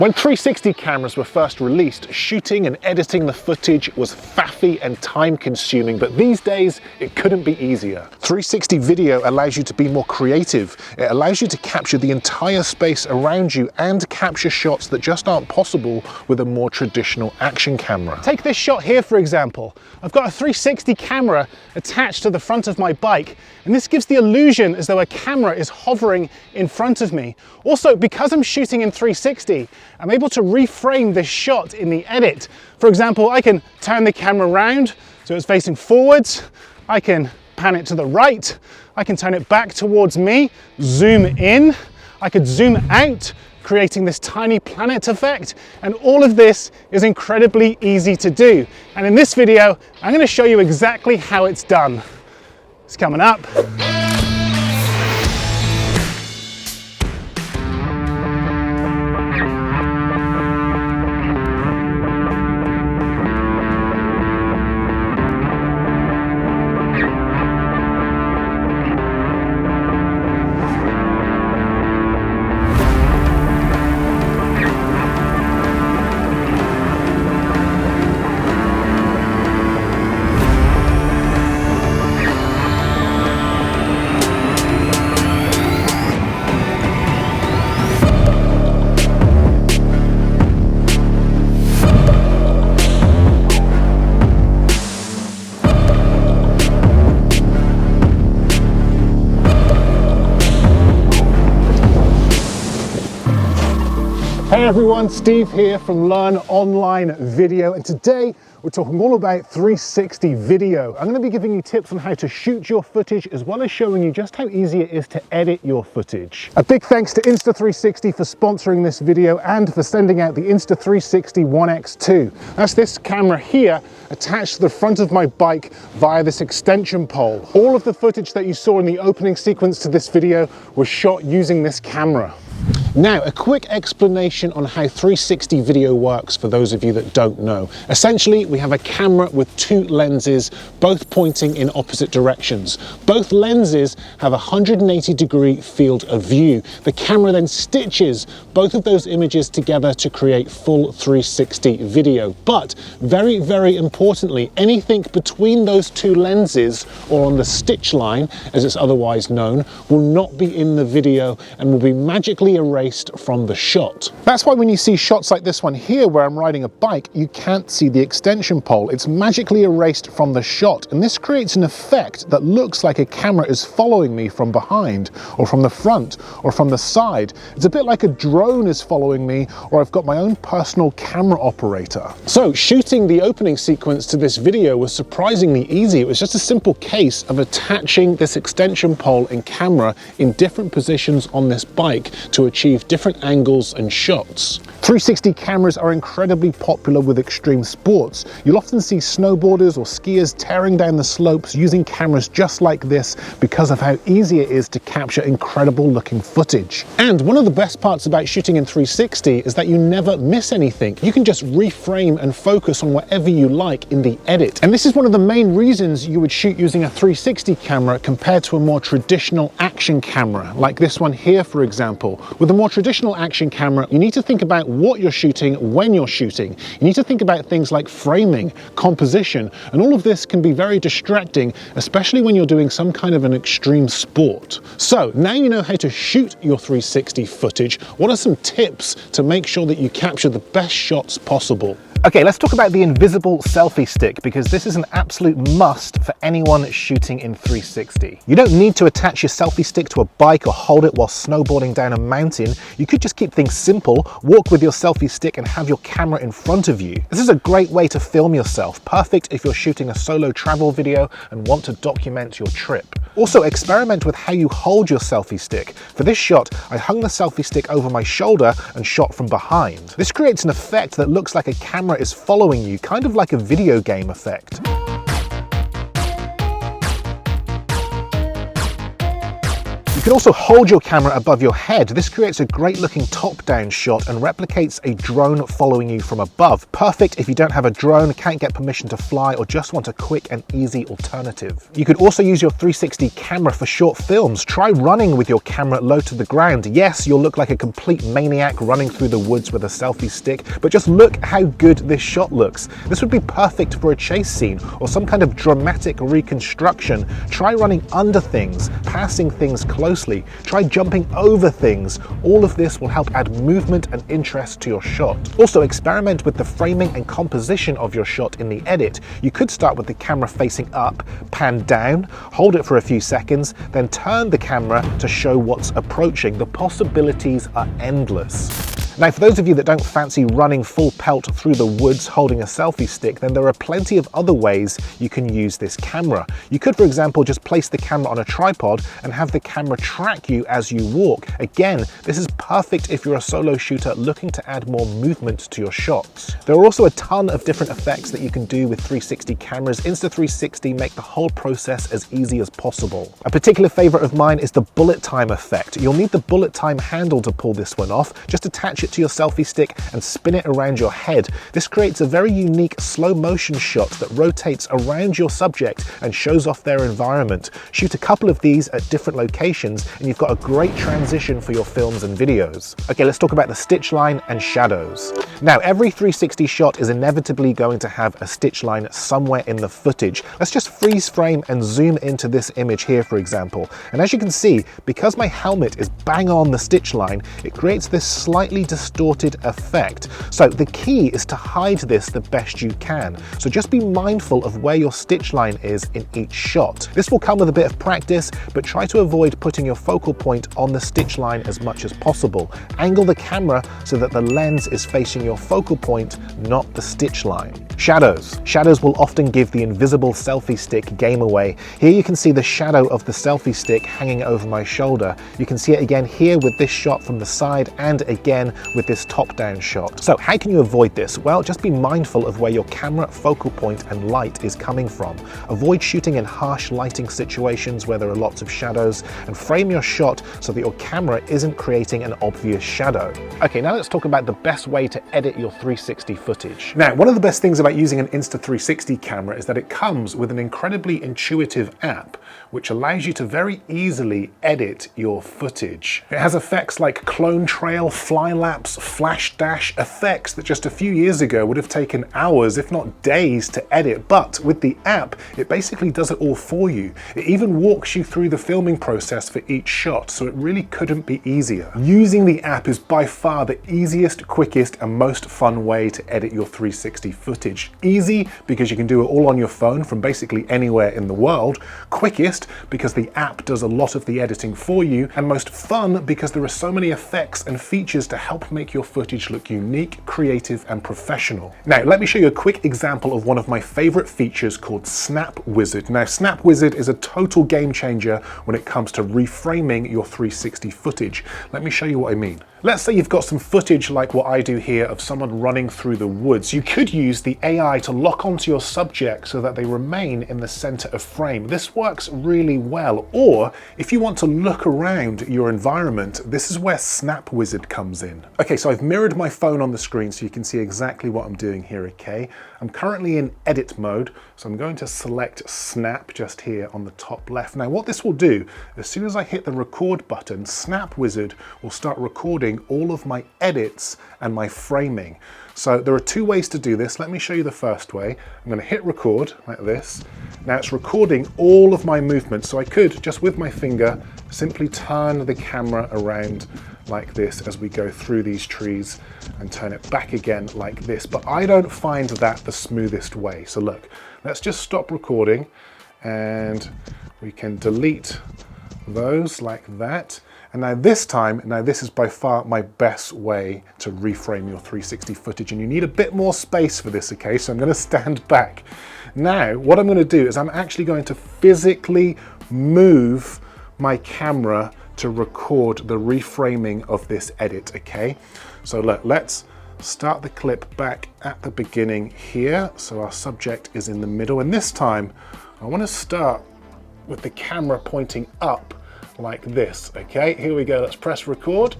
When 360 cameras were first released, shooting and editing the footage was faffy and time-consuming, but these days it couldn't be easier. 360 video allows you to be more creative. It allows you to capture the entire space around you and capture shots that just aren't possible with a more traditional action camera. Take this shot here, for example. I've got a 360 camera attached to the front of my bike, and this gives the illusion as though a camera is hovering in front of me. Also, because I'm shooting in 360, I'm able to reframe this shot in the edit. For example, I can turn the camera around so it's facing forwards. I can pan it to the right. I can turn it back towards me, zoom in. I could zoom out, creating this tiny planet effect. And all of this is incredibly easy to do. And in this video, I'm going to show you exactly how it's done. It's coming up. Hey everyone, Steve here from Learn Online Video, and today we're talking all about 360 video. I'm going to be giving you tips on how to shoot your footage as well as showing you just how easy it is to edit your footage. A big thanks to Insta360 for sponsoring this video and for sending out the Insta360 One X2. That's this camera here attached to the front of my bike via this extension pole. All of the footage that you saw in the opening sequence to this video was shot using this camera. Now, a quick explanation on how 360 video works for those of you that don't know. Essentially, we have a camera with two lenses, both pointing in opposite directions. Both lenses have a 180-degree field of view. The camera then stitches both of those images together to create full 360 video. But very, very importantly, anything between those two lenses or on the stitch line, as it's otherwise known, will not be in the video and will be magically erased from the shot. That's why when you see shots like this one here where I'm riding a bike, you can't see the extension pole. It's magically erased from the shot, and this creates an effect that looks like a camera is following me from behind or from the front or from the side. It's a bit like a drone is following me, or I've got my own personal camera operator. So shooting the opening sequence to this video was surprisingly easy. It was just a simple case of attaching this extension pole and camera in different positions on this bike to achieve different angles and shots. 360 cameras are incredibly popular with extreme sports. You'll often see snowboarders or skiers tearing down the slopes using cameras just like this because of how easy it is to capture incredible looking footage. And one of the best parts about shooting in 360 is that you never miss anything. You can just reframe and focus on whatever you like in the edit. And this is one of the main reasons you would shoot using a 360 camera compared to a more traditional action camera, like this one here, for example. With a more traditional action camera, you need to think about what you're shooting when you're shooting. You need to think about things like framing, composition, and all of this can be very distracting, especially when you're doing some kind of an extreme sport. So now you know how to shoot your 360 footage. What are some tips to make sure that you capture the best shots possible? Okay, let's talk about the invisible selfie stick, because this is an absolute must for anyone shooting in 360. You don't need to attach your selfie stick to a bike or hold it while snowboarding down a mountain. You could just keep things simple, walk with your selfie stick and have your camera in front of you. This is a great way to film yourself, perfect if you're shooting a solo travel video and want to document your trip. Also, experiment with how you hold your selfie stick. For this shot, I hung the selfie stick over my shoulder and shot from behind. This creates an effect that looks like a camera is following you, kind of like a video game effect. You can also hold your camera above your head. This creates a great looking top-down shot and replicates a drone following you from above. Perfect if you don't have a drone, can't get permission to fly, or just want a quick and easy alternative. You could also use your 360 camera for short films. Try running with your camera low to the ground. Yes, you'll look like a complete maniac running through the woods with a selfie stick, but just look how good this shot looks. This would be perfect for a chase scene or some kind of dramatic reconstruction. Try running under things, passing things closely, try jumping over things. All of this will help add movement and interest to your shot. Also, experiment with the framing and composition of your shot in the edit. You could start with the camera facing up, pan down, hold it for a few seconds, then turn the camera to show what's approaching. The possibilities are endless. Now, for those of you that don't fancy running full pelt through the woods holding a selfie stick, then there are plenty of other ways you can use this camera. You could, for example, just place the camera on a tripod and have the camera track you as you walk. Again, this is perfect if you're a solo shooter looking to add more movement to your shots. There are also a ton of different effects that you can do with 360 cameras. Insta360 make the whole process as easy as possible. A particular favorite of mine is the bullet time effect. You'll need the bullet time handle to pull this one off. Just attach it to your selfie stick and spin it around your head. This creates a very unique slow motion shot that rotates around your subject and shows off their environment. Shoot a couple of these at different locations and you've got a great transition for your films and videos. Okay, let's talk about the stitch line and shadows. Now, every 360 shot is inevitably going to have a stitch line somewhere in the footage. Let's just freeze frame and zoom into this image here, for example. And as you can see, because my helmet is bang on the stitch line, it creates this slightly distorted effect. So the key is to hide this the best you can. So just be mindful of where your stitch line is in each shot. This will come with a bit of practice, but try to avoid putting your focal point on the stitch line as much as possible. Angle the camera so that the lens is facing your focal point, not the stitch line. Shadows. Shadows will often give the invisible selfie stick game away. Here you can see the shadow of the selfie stick hanging over my shoulder. You can see it again here with this shot from the side and again with this top-down shot. So how can you avoid this? Well, just be mindful of where your camera focal point and light is coming from. Avoid shooting in harsh lighting situations where there are lots of shadows, and frame your shot so that your camera isn't creating an obvious shadow. Okay, now let's talk about the best way to edit your 360 footage. Now, one of the best things about using an Insta360 camera is that it comes with an incredibly intuitive app which allows you to very easily edit your footage. It has effects like clone trail, fly lapse, flash dash, effects that just a few years ago would have taken hours, if not days, to edit. But with the app, it basically does it all for you. It even walks you through the filming process for each shot, so it really couldn't be easier. Using the app is by far the easiest, quickest, and most fun way to edit your 360 footage. Easy because you can do it all on your phone from basically anywhere in the world. Quickest because the app does a lot of the editing for you, and most fun because there are so many effects and features to help make your footage look unique, creative, and professional. Now, let me show you a quick example of one of my favorite features called Snap Wizard. Now, Snap Wizard is a total game changer when it comes to reframing your 360 footage. Let me show you what I mean. Let's say you've got some footage like what I do here of someone running through the woods. You could use the AI to lock onto your subject so that they remain in the center of frame. This works really well. Or if you want to look around your environment, this is where Snap Wizard comes in. Okay, so I've mirrored my phone on the screen so you can see exactly what I'm doing here, okay? I'm currently in edit mode, so I'm going to select Snap just here on the top left. Now, what this will do, as soon as I hit the record button, Snap Wizard will start recording all of my edits and my framing. So there are two ways to do this. Let me show you the first way. I'm going to hit record like this. Now it's recording all of my movements, so I could just with my finger simply turn the camera around like this as we go through these trees and turn it back again like this. But I don't find that the smoothest way. So look, let's just stop recording and we can delete those like that. And now this time, this is by far my best way to reframe your 360 footage, and you need a bit more space for this, okay? So I'm going to stand back. Now, what I'm going to do is I'm actually going to physically move my camera to record the reframing of this edit, okay? So look, let's start the clip back at the beginning here. So our subject is in the middle, and this time I want to start with the camera pointing up like this. Okay, here we go, let's press record.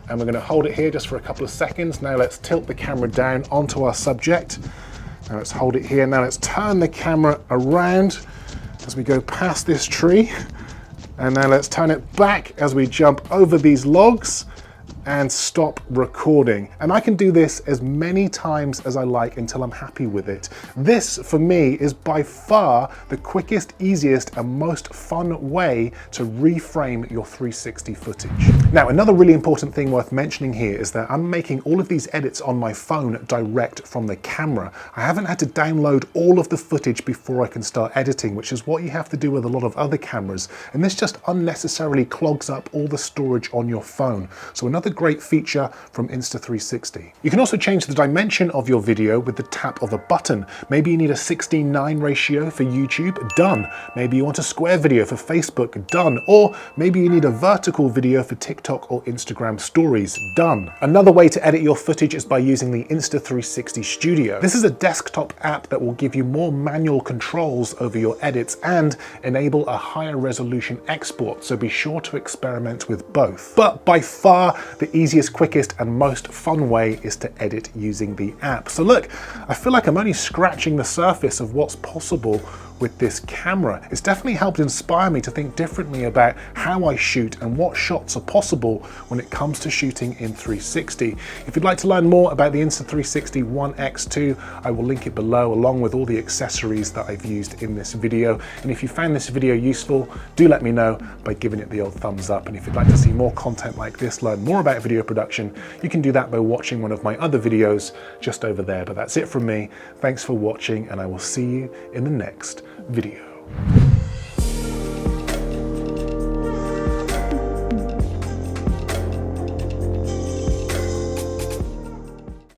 And we're going to hold it here just for a couple of seconds. Now let's tilt the camera down onto our subject. Now let's hold it here. Now let's turn the camera around as we go past this tree. And now let's turn it back as we jump over these logs and stop recording. And I can do this as many times as I like until I'm happy with it. This, for me, is by far the quickest, easiest, and most fun way to reframe your 360 footage. Now, another really important thing worth mentioning here is that I'm making all of these edits on my phone direct from the camera. I haven't had to download all of the footage before I can start editing, which is what you have to do with a lot of other cameras. And this just unnecessarily clogs up all the storage on your phone. So another great feature from Insta360. You can also change the dimension of your video with the tap of a button. Maybe you need a 16:9 ratio for YouTube, done. Maybe you want a square video for Facebook, done. Or maybe you need a vertical video for TikTok or Instagram stories, done. Another way to edit your footage is by using the Insta360 Studio. This is a desktop app that will give you more manual controls over your edits and enable a higher resolution export, so be sure to experiment with both. But by far, the easiest, quickest, and most fun way is to edit using the app. So look, I feel like I'm only scratching the surface of what's possible with this camera. It's definitely helped inspire me to think differently about how I shoot and what shots are possible when it comes to shooting in 360. If you'd like to learn more about the Insta360 One X2, I will link it below along with all the accessories that I've used in this video. And if you found this video useful, do let me know by giving it the old thumbs up. And if you'd like to see more content like this, learn more about video production, you can do that by watching one of my other videos just over there. But that's it from me. Thanks for watching, and I will see you in the next video.